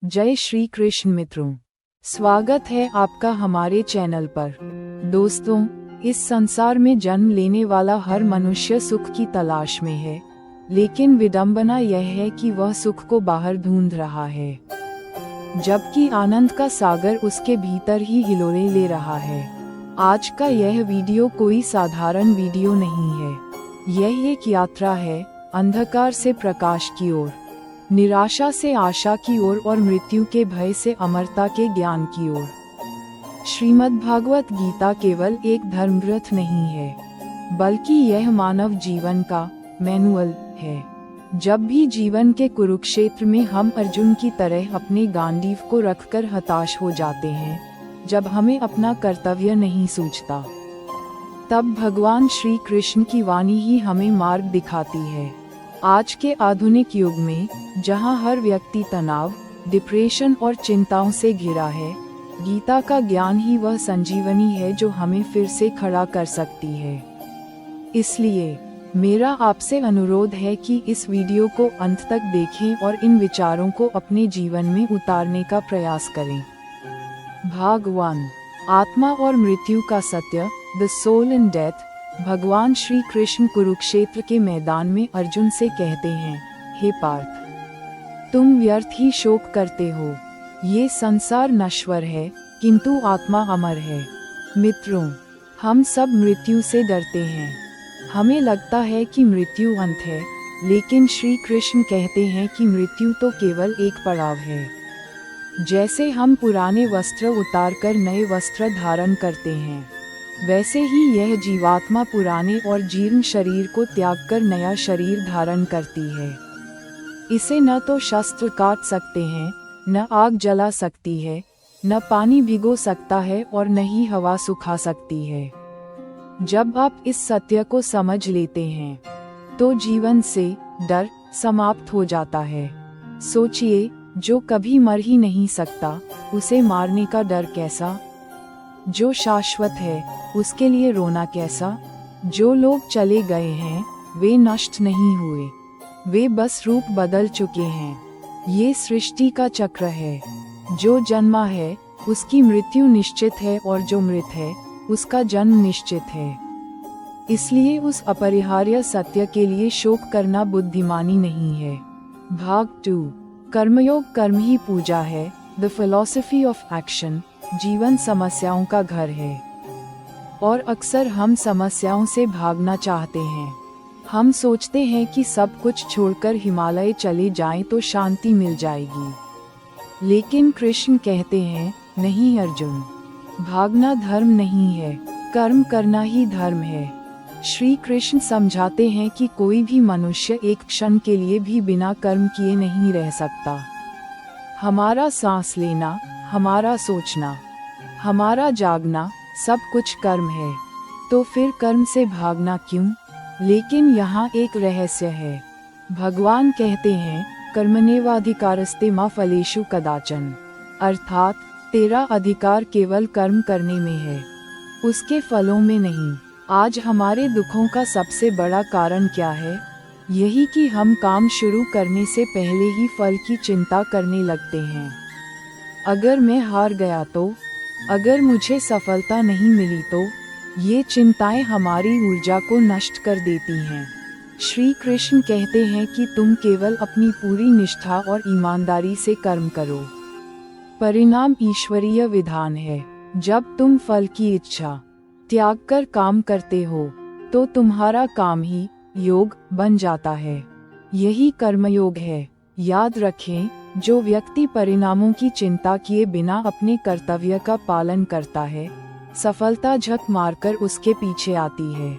जय श्री कृष्ण मित्रों, स्वागत है आपका हमारे चैनल पर। दोस्तों, इस संसार में जन्म लेने वाला हर मनुष्य सुख की तलाश में है, लेकिन विडंबना यह है कि वह सुख को बाहर ढूंढ रहा है, जबकि आनंद का सागर उसके भीतर ही हिलोरे ले रहा है। आज का यह वीडियो कोई साधारण वीडियो नहीं है, यह एक यात्रा है अंधकार से प्रकाश की ओर, निराशा से आशा की ओर और मृत्यु के भय से अमरता के ज्ञान की ओर। श्रीमद्भागवत गीता केवल एक धर्मग्रंथ नहीं है, बल्कि यह मानव जीवन का मैनुअल है। जब भी जीवन के कुरुक्षेत्र में हम अर्जुन की तरह अपने गांडीव को रखकर हताश हो जाते हैं, जब हमें अपना कर्तव्य नहीं सूझता, तब भगवान श्री कृष्ण की वाणी ही हमें मार्ग दिखाती है। आज के आधुनिक युग में, जहां हर व्यक्ति तनाव, डिप्रेशन और चिंताओं से घिरा है, गीता का ज्ञान ही वह संजीवनी है जो हमें फिर से खड़ा कर सकती है। इसलिए मेरा आपसे अनुरोध है कि इस वीडियो को अंत तक देखें और इन विचारों को अपने जीवन में उतारने का प्रयास करें। भाग 1, आत्मा और मृत्यु का सत्य, द सोल इन डेथ। भगवान श्री कृष्ण कुरुक्षेत्र के मैदान में अर्जुन से कहते हैं, हे पार्थ, तुम व्यर्थ ही शोक करते हो। ये संसार नश्वर है, किंतु आत्मा अमर है। मित्रों, हम सब मृत्यु से डरते हैं। हमें लगता है कि मृत्यु अंत है, लेकिन श्री कृष्ण कहते हैं कि मृत्यु तो केवल एक पड़ाव है। जैसे हम पुराने वस्त्र उतारकर नए वस्त्र धारण करते हैं, वैसे ही यह जीवात्मा पुराने और जीर्ण शरीर को त्याग कर नया शरीर धारण करती है। इसे न तो शस्त्र काट सकते हैं, न आग जला सकती है, न पानी भिगो सकता है और न ही हवा सुखा सकती है। जब आप इस सत्य को समझ लेते हैं, तो जीवन से डर समाप्त हो जाता है। सोचिए, जो कभी मर ही नहीं सकता, उसे मारने का डर कैसा? जो शाश्वत है, उसके लिए रोना कैसा? जो लोग चले गए हैं, वे नष्ट नहीं हुए, वे बस रूप बदल चुके हैं। ये सृष्टि का चक्र है। जो जन्मा है, उसकी मृत्यु निश्चित है, और जो मृत है, उसका जन्म निश्चित है। इसलिए उस अपरिहार्य सत्य के लिए शोक करना बुद्धिमानी नहीं है। भाग 2, कर्मयोग कर्म ही पूजा है, द फिलॉसफी ऑफ एक्शन। जीवन समस्याओं का घर है, और अक्सर हम समस्याओं से भागना चाहते हैं। हम सोचते हैं कि सब कुछ छोड़कर हिमालय चले जाएं तो शांति मिल जाएगी। लेकिन कृष्ण कहते हैं, नहीं अर्जुन, भागना धर्म नहीं है, कर्म करना ही धर्म है। श्री कृष्ण समझाते हैं कि कोई भी मनुष्य एक क्षण के लिए भी बिना कर्म किए नहीं रह सकता। हमारा सांस लेना, हमारा सोचना, हमारा जागना, सब कुछ कर्म है। तो फिर कर्म से भागना क्यों? लेकिन यहाँ एक रहस्य है। भगवान कहते हैं, कर्मण्येवाधिकारस्ते मा फलेषु कदाचन। अर्थात तेरा अधिकार केवल कर्म करने में है, उसके फलों में नहीं। आज हमारे दुखों का सबसे बड़ा कारण क्या है? यही कि हम काम शुरू करने से पहले ही फल की चिंता करने लगते हैं। अगर मैं हार गया तो, अगर मुझे सफलता नहीं मिली तो, ये चिंताएं हमारी ऊर्जा को नष्ट कर देती हैं। श्री कृष्ण कहते हैं कि तुम केवल अपनी पूरी निष्ठा और ईमानदारी से कर्म करो। परिणाम ईश्वरीय विधान है। जब तुम फल की इच्छा त्याग कर काम करते हो, तो तुम्हारा काम ही योग बन जाता है। यही कर्मयोग है। याद रखें, जो व्यक्ति परिणामों की चिंता किए बिना अपने कर्तव्य का पालन करता है, सफलता झक मारकर उसके पीछे आती है।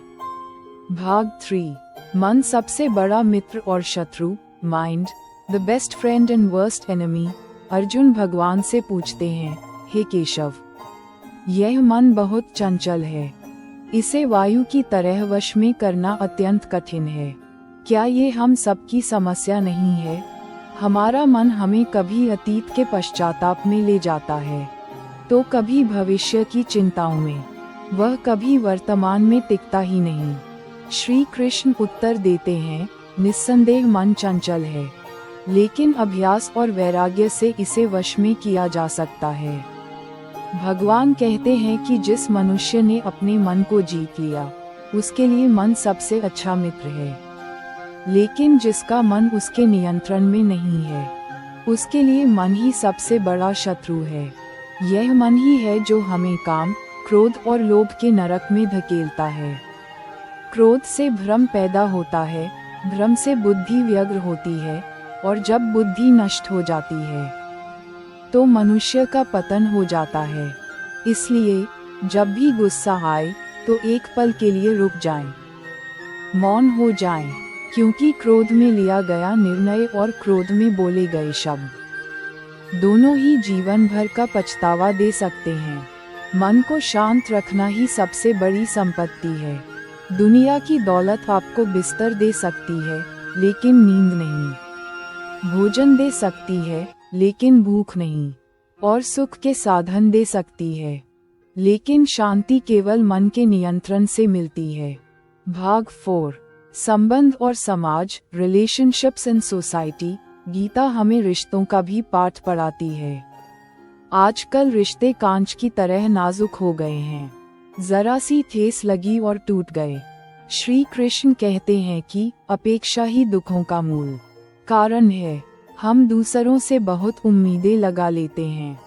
भाग 3, मन सबसे बड़ा मित्र और शत्रु, mind, the best friend and worst enemy. Arjun भगवान से पूछते हैं, हे केशव, यह मन बहुत चंचल है, इसे वायु की तरह वश में करना अत्यंत कठिन है। क्या ये हम सबकी समस्या नहीं है? हमारा मन हमें कभी अतीत के पश्चाताप में ले जाता है, तो कभी भविष्य की चिंताओं में, वह कभी वर्तमान में टिकता ही नहीं। श्री कृष्ण उत्तर देते हैं, निस्संदेह मन चंचल है, लेकिन अभ्यास और वैराग्य से इसे वश में किया जा सकता है। भगवान कहते हैं कि जिस मनुष्य ने अपने मन को जीत लिया, उसके लिए मन सबसे अच्छा मित्र है। लेकिन जिसका मन उसके नियंत्रण में नहीं है, उसके लिए मन ही सबसे बड़ा शत्रु है। यह मन ही है जो हमें काम, क्रोध और लोभ के नरक में धकेलता है। क्रोध से भ्रम पैदा होता है, भ्रम से बुद्धि व्यग्र होती है, और जब बुद्धि नष्ट हो जाती है तो मनुष्य का पतन हो जाता है। इसलिए जब भी गुस्सा आए तो एक पल के लिए रुक जाएं, मौन हो जाएं, क्योंकि क्रोध में लिया गया निर्णय और क्रोध में बोले गए शब्द दोनों ही जीवन भर का पछतावा दे सकते हैं। मन को शांत रखना ही सबसे बड़ी संपत्ति है। दुनिया की दौलत आपको बिस्तर दे सकती है, लेकिन नींद नहीं। भोजन दे सकती है, लेकिन भूख नहीं। और सुख के साधन दे सकती है, लेकिन शांति केवल मन के नियंत्रण से मिलती है। भाग 4, संबंध और समाज, रिलेशनशिप्स एंड सोसाइटी। गीता हमें रिश्तों का भी पाठ पढ़ाती है। आजकल रिश्ते कांच की तरह नाजुक हो गए हैं, जरा सी ठेस लगी और टूट गए। श्री कृष्ण कहते हैं कि अपेक्षा ही दुखों का मूल कारण है। हम दूसरों से बहुत उम्मीदें लगा लेते हैं।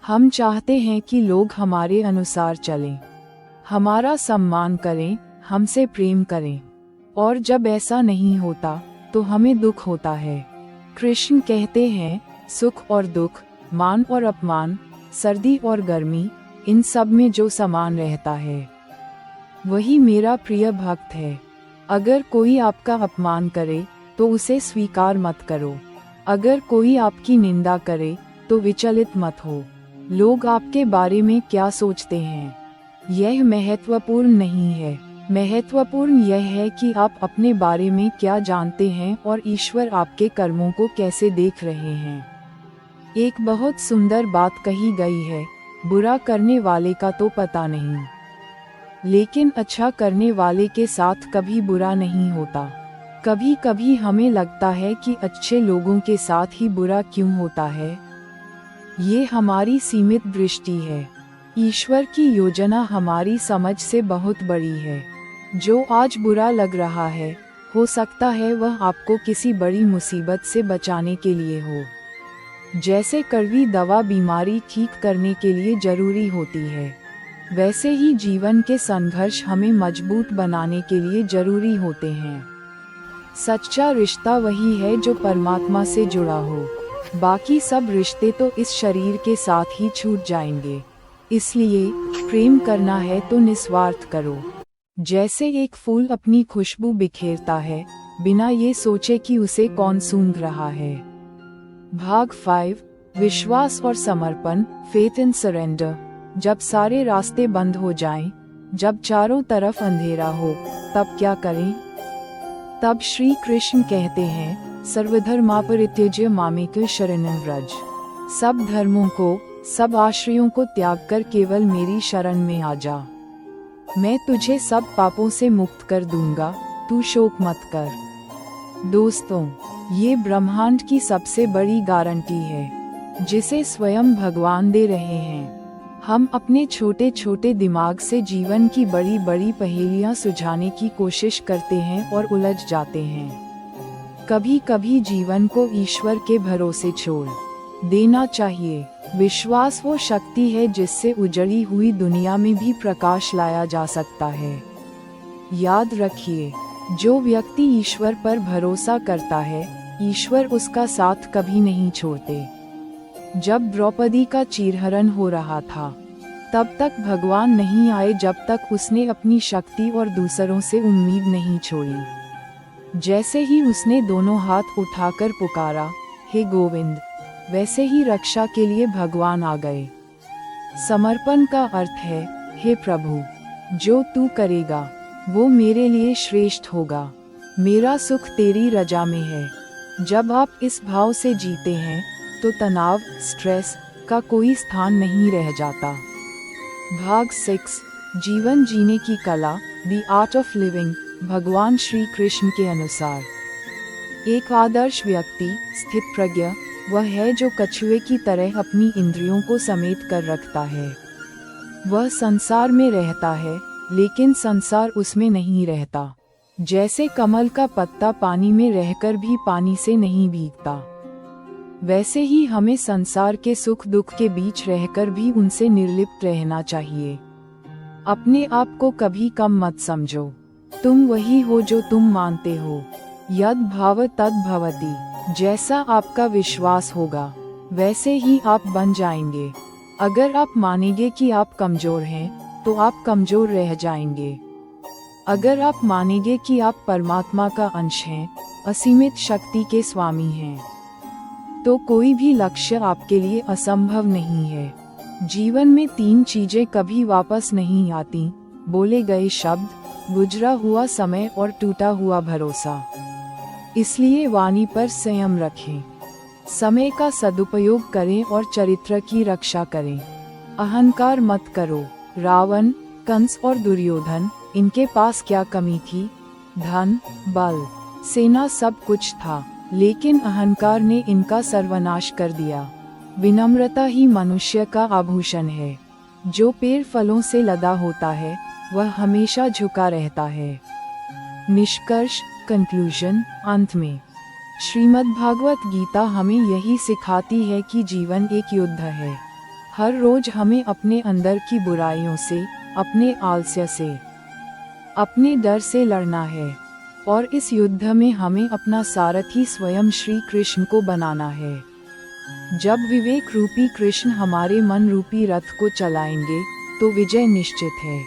हम चाहते हैं कि लोग हमारे अनुसार चलें, हमारा सम्मान करें, हमसे प्रेम करें, और जब ऐसा नहीं होता तो हमें दुख होता है। कृष्ण कहते हैं, सुख और दुख, मान और अपमान, सर्दी और गर्मी, इन सब में जो समान रहता है वही मेरा प्रिय भक्त है। अगर कोई आपका अपमान करे तो उसे स्वीकार मत करो। अगर कोई आपकी निंदा करे तो विचलित मत हो। लोग आपके बारे में क्या सोचते हैं, यह महत्वपूर्ण नहीं है। महत्वपूर्ण यह है कि आप अपने बारे में क्या जानते हैं और ईश्वर आपके कर्मों को कैसे देख रहे हैं। एक बहुत सुंदर बात कही गई है, बुरा करने वाले का तो पता नहीं, लेकिन अच्छा करने वाले के साथ कभी बुरा नहीं होता। कभी कभी हमें लगता है कि अच्छे लोगों के साथ ही बुरा क्यों होता है। ये हमारी सीमित दृष्टि है। ईश्वर की योजना हमारी समझ से बहुत बड़ी है। जो आज बुरा लग रहा है, हो सकता है वह आपको किसी बड़ी मुसीबत से बचाने के लिए हो। जैसे कड़वी दवा बीमारी ठीक करने के लिए जरूरी होती है, वैसे ही जीवन के संघर्ष हमें मजबूत बनाने के लिए जरूरी होते हैं। सच्चा रिश्ता वही है जो परमात्मा से जुड़ा हो। बाकी सब रिश्ते तो इस शरीर के साथ ही छूट जाएंगे। इसलिए प्रेम करना है तो निस्वार्थ करो। जैसे एक फूल अपनी खुशबू बिखेरता है, बिना ये सोचे कि उसे कौन सूंघ रहा है। भाग 5, विश्वास और समर्पण, फेथ एंड सरेंडर। जब सारे रास्ते बंद हो जाएं, जब चारों तरफ अंधेरा हो, तब क्या करें? तब श्री कृष्ण कहते हैं, सर्वधर्मापरित्यज्य मामेक शरणं व्रज। सब धर्मों को, सब आश्रयों को त्याग कर केवल मेरी शरण में आ जा। मैं तुझे सब पापों से मुक्त कर दूंगा, तू शोक मत कर। दोस्तों, ये ब्रह्मांड की सबसे बड़ी गारंटी है, जिसे स्वयं भगवान दे रहे हैं। हम अपने छोटे छोटे दिमाग से जीवन की बड़ी बड़ी पहेलियां सुलझाने की कोशिश करते हैं और उलझ जाते हैं। कभी कभी जीवन को ईश्वर के भरोसे छोड़ देना चाहिए। विश्वास वो शक्ति है जिससे उजड़ी हुई दुनिया में भी प्रकाश लाया जा सकता है। याद रखिए, जो व्यक्ति ईश्वर पर भरोसा करता है, ईश्वर उसका साथ कभी नहीं छोड़ते। जब द्रौपदी का चीरहरण हो रहा था, तब तक भगवान नहीं आए जब तक उसने अपनी शक्ति और दूसरों से उम्मीद नहीं छोड़ी। जैसे ही उसने दोनों हाथ उठाकर पुकारा, हे गोविंद, वैसे ही रक्षा के लिए भगवान आ गए। समर्पण का अर्थ है, हे प्रभु, जो तू करेगा वो मेरे लिए श्रेष्ठ होगा। मेरा सुख तेरी रजा में है। जब आप इस भाव से जीते हैं, तो तनाव, स्ट्रेस का कोई स्थान नहीं रह जाता। भाग 6, जीवन जीने की कला, द आर्ट ऑफ लिविंग, भगवान श्री कृष्ण के अनुसार। एक आदर्श व्यक्ति, स्थित प्रज्ञ, वह है जो कछुए की तरह अपनी इंद्रियों को समेट कर रखता है। वह संसार में रहता है, लेकिन संसार उसमें नहीं रहता। जैसे कमल का पत्ता पानी में रहकर भी पानी से नहीं भीगता, वैसे ही हमें संसार के सुख दुख के बीच रहकर भी उनसे निर्लिप्त रहना चाहिए। अपने आप को कभी कम मत समझो। तुम वही हो जो तुम मानते हो। यद भाव तद भवति। जैसा आपका विश्वास होगा, वैसे ही आप बन जाएंगे। अगर आप मानेंगे कि आप कमजोर हैं, तो आप कमजोर रह जाएंगे। अगर आप मानेंगे कि आप परमात्मा का अंश हैं, असीमित शक्ति के स्वामी हैं, तो कोई भी लक्ष्य आपके लिए असंभव नहीं है। जीवन में 3 चीजें कभी वापस नहीं आती: बोले गए शब्द, गुजरा हुआ समय और टूटा हुआ भरोसा। इसलिए वाणी पर संयम रखें, समय का सदुपयोग करें और चरित्र की रक्षा करें। अहंकार मत करो। रावण, कंस और दुर्योधन, इनके पास क्या कमी थी? धन, बल, सेना, सब कुछ था, लेकिन अहंकार ने इनका सर्वनाश कर दिया। विनम्रता ही मनुष्य का आभूषण है। जो पेड़ फलों से लदा होता है, वह हमेशा झुका रहता है। निष्कर्ष, कंक्लूजन, अंत में श्रीमद्भागवत गीता हमें यही सिखाती है कि जीवन एक युद्ध है। हर रोज हमें अपने अंदर की बुराइयों से, अपने आलस्य से, अपने डर से लड़ना है, और इस युद्ध में हमें अपना सारथी स्वयं श्री कृष्ण को बनाना है। जब विवेक रूपी कृष्ण हमारे मन रूपी रथ को चलाएंगे, तो विजय निश्चित है।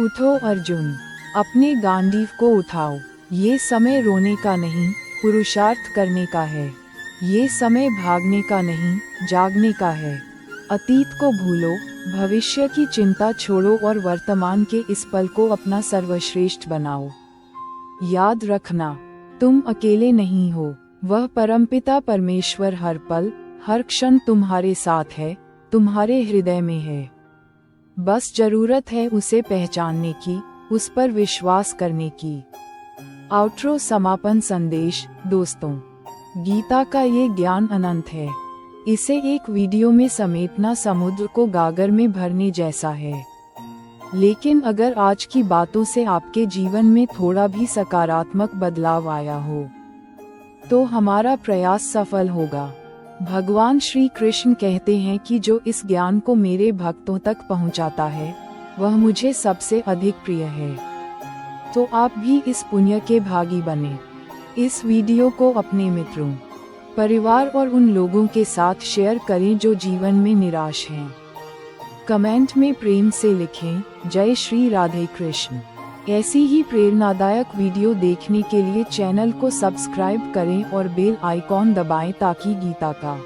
उठो अर्जुन, अपने गांडीव को उठाओ। ये समय रोने का नहीं, पुरुषार्थ करने का है। ये समय भागने का नहीं, जागने का है। अतीत को भूलो, भविष्य की चिंता छोड़ो और वर्तमान के इस पल को अपना सर्वश्रेष्ठ बनाओ। याद रखना, तुम अकेले नहीं हो। वह परमपिता परमेश्वर हर पल, हर क्षण तुम्हारे साथ है, तुम्हारे हृदय में है। बस जरूरत है उसे पहचानने की, उस पर विश्वास करने की। आउट्रो समापन संदेश। दोस्तों, गीता का ये ज्ञान अनंत है। इसे एक वीडियो में समेटना समुद्र को गागर में भरने जैसा है। लेकिन अगर आज की बातों से आपके जीवन में थोड़ा भी सकारात्मक बदलाव आया हो, तो हमारा प्रयास सफल होगा। भगवान श्री कृष्ण कहते हैं कि जो इस ज्ञान को मेरे भक्तों तक पहुंचाता है, वह मुझे सबसे अधिक प्रिय है। तो आप भी इस पुण्य के भागी बने। इस वीडियो को अपने मित्रों, परिवार और उन लोगों के साथ शेयर करें जो जीवन में निराश हैं। कमेंट में प्रेम से लिखें, जय श्री राधे कृष्ण। ऐसी ही प्रेरणादायक वीडियो देखने के लिए चैनल को सब्सक्राइब करें और बेल आइकॉन दबाएं ताकि गीता का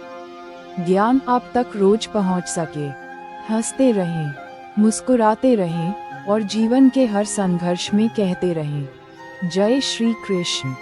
ज्ञान आप तक रोज पहुंच सके। हंसते रहें, मुस्कुराते रहें और जीवन के हर संघर्ष में कहते रहें, जय श्री कृष्ण।